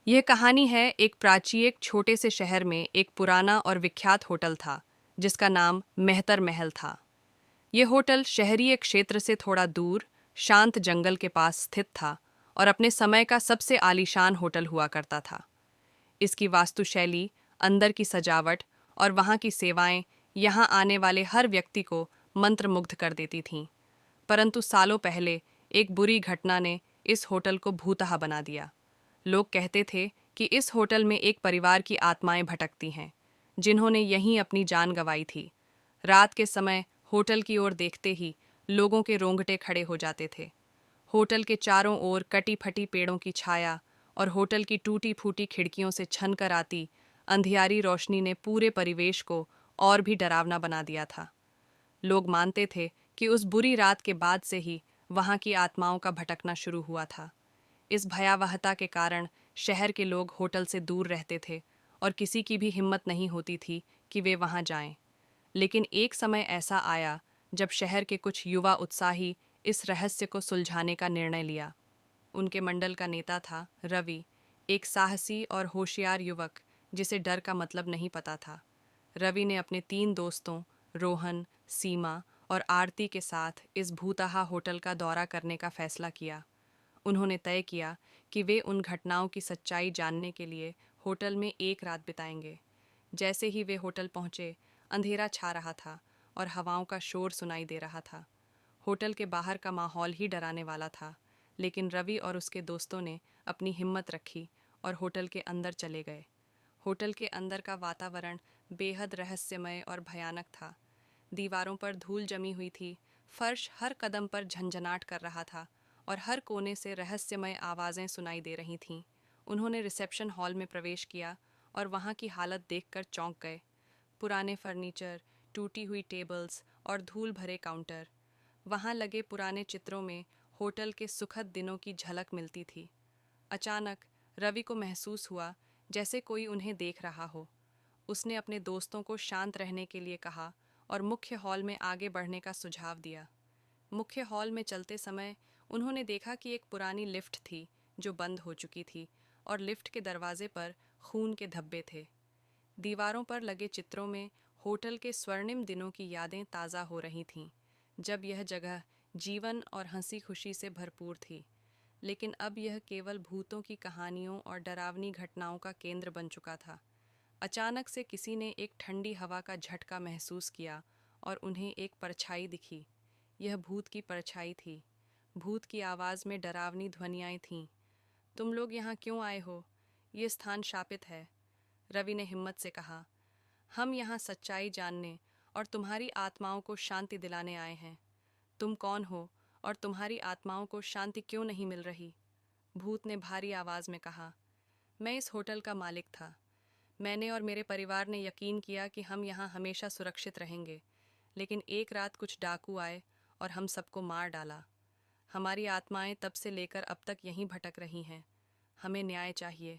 यह कहानी है एक प्राचीन छोटे से शहर में एक पुराना और विख्यात होटल था जिसका नाम मेहतर महल था। यह होटल शहरी क्षेत्र से थोड़ा दूर शांत जंगल के पास स्थित था और अपने समय का सबसे आलीशान होटल हुआ करता था। इसकी वास्तुशैली, अंदर की सजावट और वहाँ की सेवाएं यहाँ आने वाले हर व्यक्ति को मंत्रमुग्ध कर देती थीं। परंतु सालों पहले एक बुरी घटना ने इस होटल को भूतहा बना दिया। लोग कहते थे कि इस होटल में एक परिवार की आत्माएं भटकती हैं, जिन्होंने यहीं अपनी जान गंवाई थी। रात के समय होटल की ओर देखते ही लोगों के रोंगटे खड़े हो जाते थे। होटल के चारों ओर कटी फटी पेड़ों की छाया और होटल की टूटी फूटी खिड़कियों से छन कर आती अंधियारी रोशनी ने पूरे परिवेश को और भी डरावना बना दिया था। लोग मानते थे कि उस बुरी रात के बाद से ही वहाँ की आत्माओं का भटकना शुरू हुआ था। इस भयावहता के कारण शहर के लोग होटल से दूर रहते थे और किसी की भी हिम्मत नहीं होती थी कि वे वहां जाएं। लेकिन एक समय ऐसा आया जब शहर के कुछ युवा उत्साही इस रहस्य को सुलझाने का निर्णय लिया। उनके मंडल का नेता था रवि, एक साहसी और होशियार युवक जिसे डर का मतलब नहीं पता था। रवि ने अपने 3 दोस्तों रोहन, सीमा और आरती के साथ इस भूतहा होटल का दौरा करने का फैसला किया। उन्होंने तय किया कि वे उन घटनाओं की सच्चाई जानने के लिए होटल में एक रात बिताएंगे। जैसे ही वे होटल पहुंचे, अंधेरा छा रहा था और हवाओं का शोर सुनाई दे रहा था। होटल के बाहर का माहौल ही डराने वाला था, लेकिन रवि और उसके दोस्तों ने अपनी हिम्मत रखी और होटल के अंदर चले गए। होटल के अंदर का वातावरण बेहद रहस्यमय और भयानक था। दीवारों पर धूल जमी हुई थी, फर्श हर कदम पर झंझनाट कर रहा था और हर कोने से रहस्यमय आवाज़ें सुनाई दे रही थीं। उन्होंने रिसेप्शन हॉल में प्रवेश किया और वहाँ की हालत देखकर चौंक गए। पुराने फर्नीचर, टूटी हुई टेबल्स और धूल भरे काउंटर। वहाँ लगे पुराने चित्रों में होटल के सुखद दिनों की झलक मिलती थी। अचानक रवि को महसूस हुआ जैसे कोई उन्हें देख रहा हो। उसने अपने दोस्तों को शांत रहने के लिए कहा और मुख्य हॉल में आगे बढ़ने का सुझाव दिया। मुख्य हॉल में चलते समय उन्होंने देखा कि एक पुरानी लिफ्ट थी जो बंद हो चुकी थी और लिफ्ट के दरवाजे पर खून के धब्बे थे। दीवारों पर लगे चित्रों में होटल के स्वर्णिम दिनों की यादें ताज़ा हो रही थीं, जब यह जगह जीवन और हंसी खुशी से भरपूर थी। लेकिन अब यह केवल भूतों की कहानियों और डरावनी घटनाओं का केंद्र बन चुका था। अचानक से किसी ने एक ठंडी हवा का झटका महसूस किया और उन्हें एक परछाई दिखी। यह भूत की परछाई थी। भूत की आवाज़ में डरावनी ध्वनियाँ थीं। तुम लोग यहाँ क्यों आए हो? ये स्थान शापित है, रवि ने हिम्मत से कहा। हम यहाँ सच्चाई जानने और तुम्हारी आत्माओं को शांति दिलाने आए हैं। तुम कौन हो और तुम्हारी आत्माओं को शांति क्यों नहीं मिल रही? भूत ने भारी आवाज़ में कहा। मैं इस होटल का मालिक था। मैंने और मेरे परिवार ने यकीन किया कि हम यहाँ हमेशा सुरक्षित रहेंगे, लेकिन एक रात कुछ डाकू आए और हम सबको मार डाला। हमारी आत्माएं तब से लेकर अब तक यहीं भटक रही हैं। हमें न्याय चाहिए।